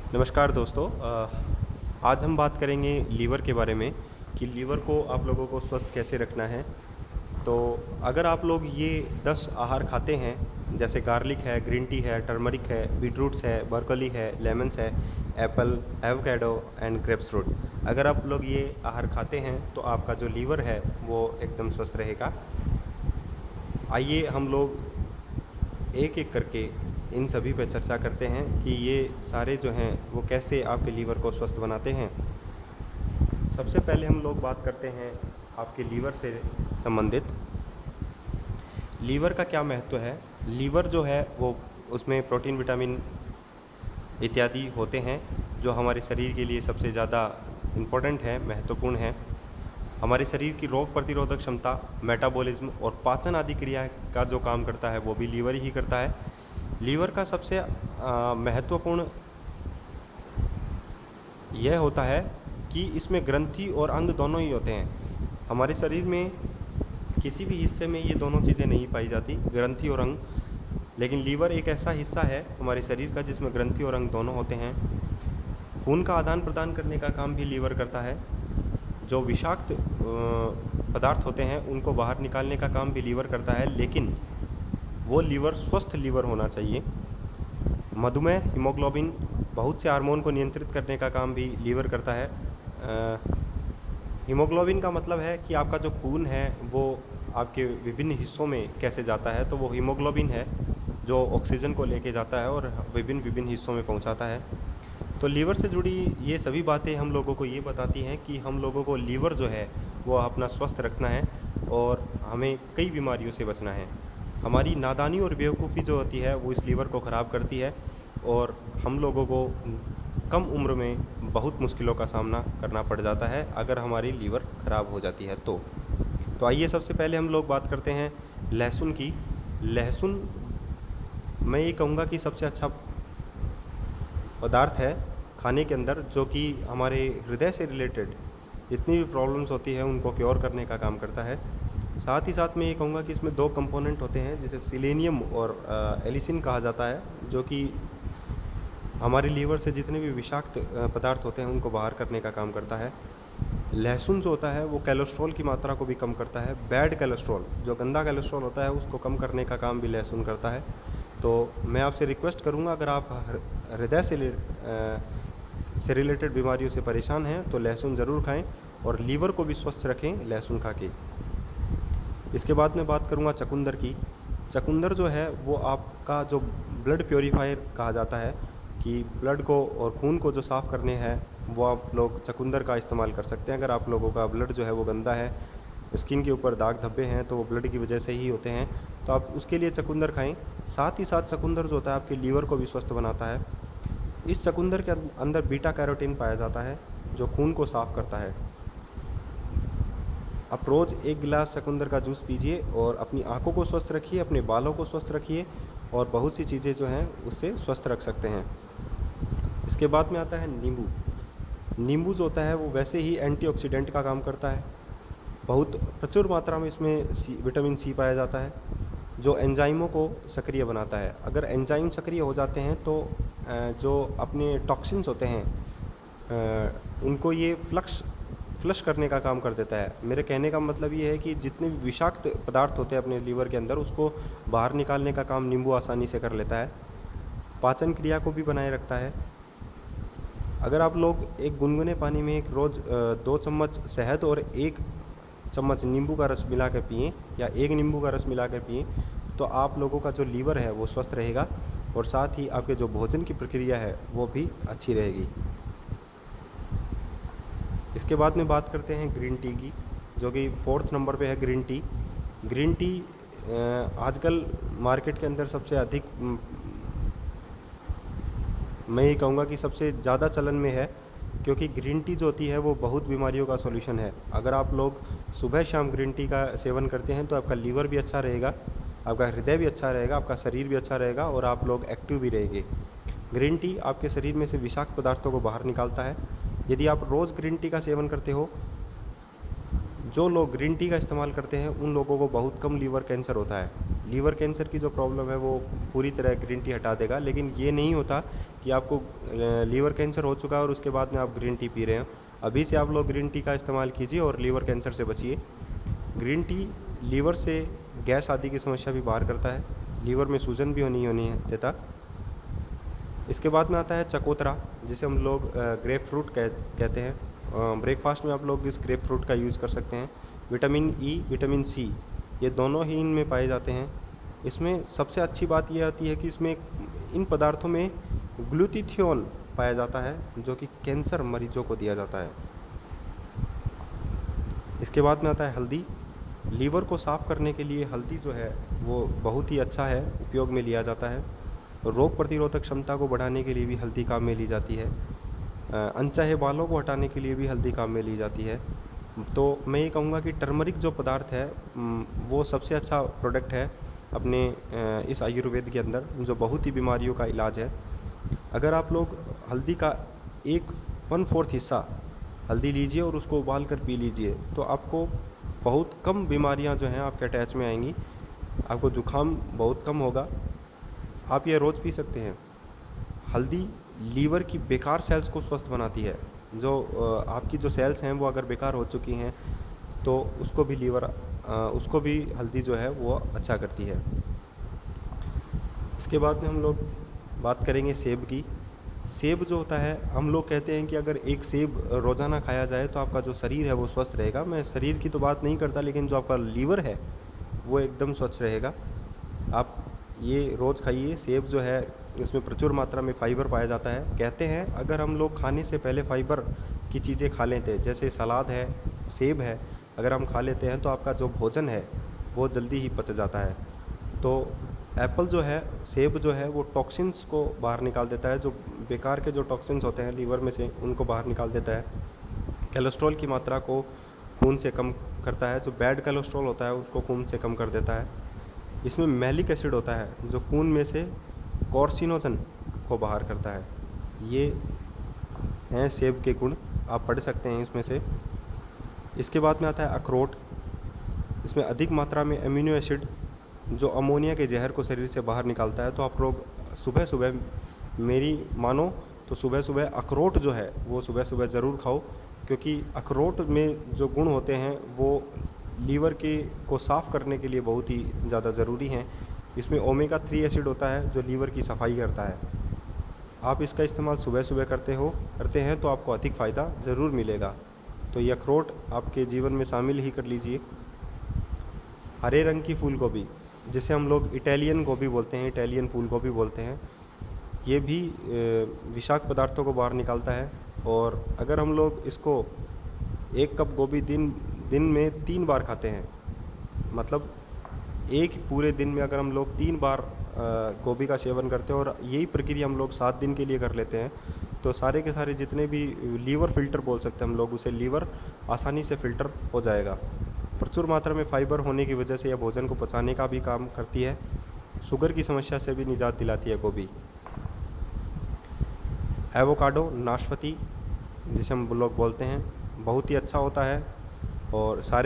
नमस्कार दोस्तों। आज हम बात करेंगे लीवर के बारे में कि लीवर को आप लोगों को स्वस्थ कैसे रखना है। तो अगर आप लोग ये 10 आहार खाते हैं, जैसे गार्लिक है, ग्रीन टी है, टर्मरिक है, बीटरूट्स है, ब्रोकोली है, लेमन्स है, Apple, avocado and grapes fruit, अगर आप लोग ये आहार खाते हैं तो आपका जो लीवर है वो एकदम स्वस्थ रहेगा। आइए हम लोग एक एक करके इन सभी पर चर्चा करते हैं कि ये सारे जो हैं वो कैसे आपके लीवर को स्वस्थ बनाते हैं। सबसे पहले हम लोग बात करते हैं आपके लीवर से संबंधित। लीवर का क्या महत्व है। लीवर जो है वो उसमें प्रोटीन, विटामिन इत्यादि होते हैं जो हमारे शरीर के लिए सबसे ज़्यादा इम्पोर्टेंट है, महत्वपूर्ण है। हमारे शरीर की रोग प्रतिरोधक क्षमता, मेटाबॉलिज्म और पाचन आदि क्रिया का जो काम करता है वो भी लीवर ही करता है। लीवर का सबसे महत्वपूर्ण यह होता है कि इसमें ग्रंथि और अंग दोनों ही होते हैं। हमारे शरीर में किसी भी हिस्से में ये दोनों चीज़ें नहीं पाई जाती, ग्रंथि और अंग, लेकिन लीवर एक ऐसा हिस्सा है हमारे शरीर का जिसमें ग्रंथि और अंग दोनों होते हैं। खून का आदान प्रदान करने का काम भी लीवर करता है। जो विषाक्त पदार्थ होते हैं उनको बाहर निकालने का काम भी लीवर करता है, लेकिन वो लीवर स्वस्थ लीवर होना चाहिए। मधुमेह, हीमोग्लोबिन, बहुत से हार्मोन को नियंत्रित करने का काम भी लीवर करता है। हीमोग्लोबिन का मतलब है कि आपका जो खून है वो आपके विभिन्न हिस्सों में कैसे जाता है, तो वो हीमोग्लोबिन है जो ऑक्सीजन को लेके जाता है और विभिन्न विभिन्न हिस्सों में पहुंचाता है। तो लीवर से जुड़ी ये सभी बातें हम लोगों को ये बताती हैं कि हम लोगों को लीवर जो है वो अपना स्वस्थ रखना है और हमें कई बीमारियों से बचना है। हमारी नादानी और बेवकूफ़ी जो होती है वो इस लीवर को ख़राब करती है और हम लोगों को कम उम्र में बहुत मुश्किलों का सामना करना पड़ जाता है अगर हमारी लीवर ख़राब हो जाती है तो आइए सबसे पहले हम लोग बात करते हैं लहसुन की। लहसुन, मैं ये कहूँगा कि सबसे अच्छा पदार्थ है खाने के अंदर, जो कि हमारे हृदय से रिलेटेड जितनी भी प्रॉब्लम्स होती है उनको क्योर करने का काम करता है। साथ ही साथ मैं ये कहूँगा कि इसमें 2 कंपोनेंट होते हैं जिसे सिलेनियम और एलिसिन कहा जाता है, जो कि हमारे लीवर से जितने भी विषाक्त पदार्थ होते हैं उनको बाहर करने का काम करता है। लहसुन जो होता है वो कोलेस्ट्रॉल की मात्रा को भी कम करता है। बैड कोलेस्ट्रॉल, जो गंदा कोलेस्ट्रॉल होता है, उसको कम करने का काम भी लहसुन करता है। तो मैं आपसे रिक्वेस्ट करूंगा, अगर आप हृदय से रिलेटेड बीमारियों से परेशान हैं तो लहसुन ज़रूर खाएं और लीवर को भी स्वस्थ रखें लहसुन खा के। इसके बाद मैं बात करूंगा चकुंदर की। चकुंदर जो है वो आपका जो ब्लड प्योरीफायर कहा जाता है, कि ब्लड को और खून को जो साफ़ करने हैं वो आप लोग चकुंदर का इस्तेमाल कर सकते हैं। अगर आप लोगों का ब्लड जो है वो गंदा है, स्किन के ऊपर दाग धब्बे हैं, तो वो ब्लड की वजह से ही होते हैं, तो आप उसके लिए चकुंदर खाएं। साथ ही साथ चकुंदर जो होता है आपके लीवर को भी स्वस्थ बनाता है। इस चकुंदर के अंदर बीटा कैरोटीन पाया जाता है जो खून को साफ करता है। आप रोज़ 1 गिलास चकुंदर का जूस पीजिए और अपनी आंखों को स्वस्थ रखिए, अपने बालों को स्वस्थ रखिए और बहुत सी चीज़ें जो हैं उससे स्वस्थ रख सकते हैं। इसके बाद में आता है नींबू। नींबू जो होता है वो वैसे ही एंटीऑक्सीडेंट का काम करता है। बहुत प्रचुर मात्रा में इसमें विटामिन सी पाया जाता है जो एंजाइमों को सक्रिय बनाता है। अगर एंजाइम सक्रिय हो जाते हैं तो जो अपने टॉक्सिन्स होते हैं उनको ये फ्लश करने का काम कर देता है। मेरे कहने का मतलब ये है कि जितने भी विषाक्त पदार्थ होते हैं अपने लीवर के अंदर, उसको बाहर निकालने का काम नींबू आसानी से कर लेता है। पाचन क्रिया को भी बनाए रखता है। अगर आप लोग एक गुनगुने पानी में एक रोज़ 2 चम्मच शहद और 1 चम्मच नींबू का रस मिला कर पिएँ या 1 नींबू का रस मिला कर पिएँ, तो आप लोगों का जो लीवर है वो स्वस्थ रहेगा और साथ ही आपके जो भोजन की प्रक्रिया है वो भी अच्छी रहेगी। इसके बाद में बात करते हैं ग्रीन टी की, जो कि 4th नंबर पे है ग्रीन टी। ग्रीन टी आजकल मार्केट के अंदर सबसे अधिक, मैं ये कहूँगा कि सबसे ज़्यादा चलन में है, क्योंकि ग्रीन टी जो होती है वो बहुत बीमारियों का सॉल्यूशन है। अगर आप लोग सुबह शाम ग्रीन टी का सेवन करते हैं तो आपका लीवर भी अच्छा रहेगा, आपका हृदय भी अच्छा रहेगा, आपका शरीर भी अच्छा रहेगा और आप लोग एक्टिव भी रहेंगे। ग्रीन टी आपके शरीर में से विषाक्त पदार्थों को बाहर निकालता है। यदि आप रोज़ ग्रीन टी का सेवन करते हो, जो लोग ग्रीन टी का इस्तेमाल करते हैं उन लोगों को बहुत कम लीवर कैंसर होता है। लीवर कैंसर की जो प्रॉब्लम है वो पूरी तरह ग्रीन टी हटा देगा, लेकिन ये नहीं होता कि आपको लीवर कैंसर हो चुका है और उसके बाद में आप ग्रीन टी पी रहे हैं, अभी से आप लोग ग्रीन टी का इस्तेमाल कीजिए और लीवर कैंसर से बचिए। ग्रीन टी लीवर से गैस आदि की समस्या भी बाहर करता है, लीवर में सूजन भी होनी देता। इसके बाद में आता है चकोतरा, जिसे हम लोग ग्रेप फ्रूट कहते हैं। ब्रेकफास्ट में आप लोग इस ग्रेप फ्रूट का यूज़ कर सकते हैं। विटामिन ई, विटामिन सी, ये दोनों ही इनमें पाए जाते हैं। इसमें सबसे अच्छी बात यह आती है कि इसमें इन पदार्थों में ग्लूटाथियोन पाया जाता है, जो कि कैंसर मरीजों को दिया जाता है। इसके बाद में आता है हल्दी। लीवर को साफ करने के लिए हल्दी जो है वो बहुत ही अच्छा है, उपयोग में लिया जाता है। रोग प्रतिरोधक क्षमता को बढ़ाने के लिए भी हल्दी काम में ली जाती है। अनचाहे बालों को हटाने के लिए भी हल्दी काम में ली जाती है। तो मैं ये कहूँगा कि टर्मरिक जो पदार्थ है वो सबसे अच्छा प्रोडक्ट है अपने इस आयुर्वेद के अंदर, जो बहुत ही बीमारियों का इलाज है। अगर आप लोग हल्दी का 1/4 हिस्सा हल्दी लीजिए और उसको उबाल कर पी लीजिए, तो आपको बहुत कम बीमारियां जो हैं आपके अटैच में आएंगी, आपको जुकाम बहुत कम होगा। आप ये रोज़ पी सकते हैं। हल्दी लीवर की बेकार सेल्स को स्वस्थ बनाती है। जो आपकी जो सेल्स हैं वो अगर बेकार हो चुकी हैं तो उसको भी हल्दी जो है वो अच्छा करती है। इसके बाद में हम लोग बात करेंगे सेब की। सेब जो होता है, हम लोग कहते हैं कि अगर एक सेब रोज़ाना खाया जाए तो आपका जो शरीर है वो स्वस्थ रहेगा। मैं शरीर की तो बात नहीं करता, लेकिन जो आपका लीवर है वो एकदम स्वच्छ रहेगा। आप ये रोज़ खाइए। सेब जो है इसमें प्रचुर मात्रा में फाइबर पाया जाता है। कहते हैं अगर हम लोग खाने से पहले फाइबर की चीज़ें खा लेते हैं, जैसे सलाद है, सेब है, अगर हम खा लेते हैं तो आपका जो भोजन है वो जल्दी ही पच जाता है। तो एप्पल जो है, सेब जो है वो टॉक्सिन्स को बाहर निकाल देता है। जो बेकार के जो टॉक्सिन्स होते हैं लीवर में से, उनको बाहर निकाल देता है। कोलेस्ट्रॉल की मात्रा को खून से कम करता है। जो बैड कोलेस्ट्रॉल होता है उसको खून से कम कर देता है। इसमें मैलिक एसिड होता है जो खून में से कार्सिनोजन को बाहर करता है। ये हैं सेब के गुण, आप पढ़ सकते हैं इसमें से। इसके बाद में आता है अखरोट। इसमें अधिक मात्रा में अमीनो एसिड जो अमोनिया के जहर को शरीर से बाहर निकालता है। तो आप लोग सुबह सुबह, मेरी मानो तो सुबह सुबह अखरोट जो है वो सुबह सुबह ज़रूर खाओ, क्योंकि अखरोट में जो गुण होते हैं वो लीवर को साफ़ करने के लिए बहुत ही ज़्यादा ज़रूरी हैं। इसमें ओमेगा 3 एसिड होता है जो लीवर की सफाई करता है। आप इसका इस्तेमाल सुबह सुबह करते हैं तो आपको अधिक फ़ायदा ज़रूर मिलेगा। तो ये अखरोट आपके जीवन में शामिल ही कर लीजिए। हरे रंग की फूल गोभी, जिसे हम लोग इटालियन गोभी बोलते हैं, इटालियन फूल गोभी बोलते हैं, ये भी विषाक्त पदार्थों को बाहर निकालता है। और अगर हम लोग इसको 1 कप गोभी दिन में 3 बार खाते हैं, मतलब एक पूरे दिन में अगर हम लोग 3 बार गोभी का सेवन करते हैं और यही प्रक्रिया हम लोग 7 दिन के लिए कर लेते हैं, तो सारे के सारे जितने भी लीवर फिल्टर बोल सकते हैं हम लोग उसे, लीवर आसानी से फिल्टर हो जाएगा। प्रचुर मात्रा में फाइबर होने की वजह से यह भोजन को पचाने का भी काम करती है। शुगर की समस्या से भी निजात दिलाती है गोभी। एवोकाडो, नाशपाती जिसे हम लोग बोलते हैं, बहुत ही अच्छा होता है और सारे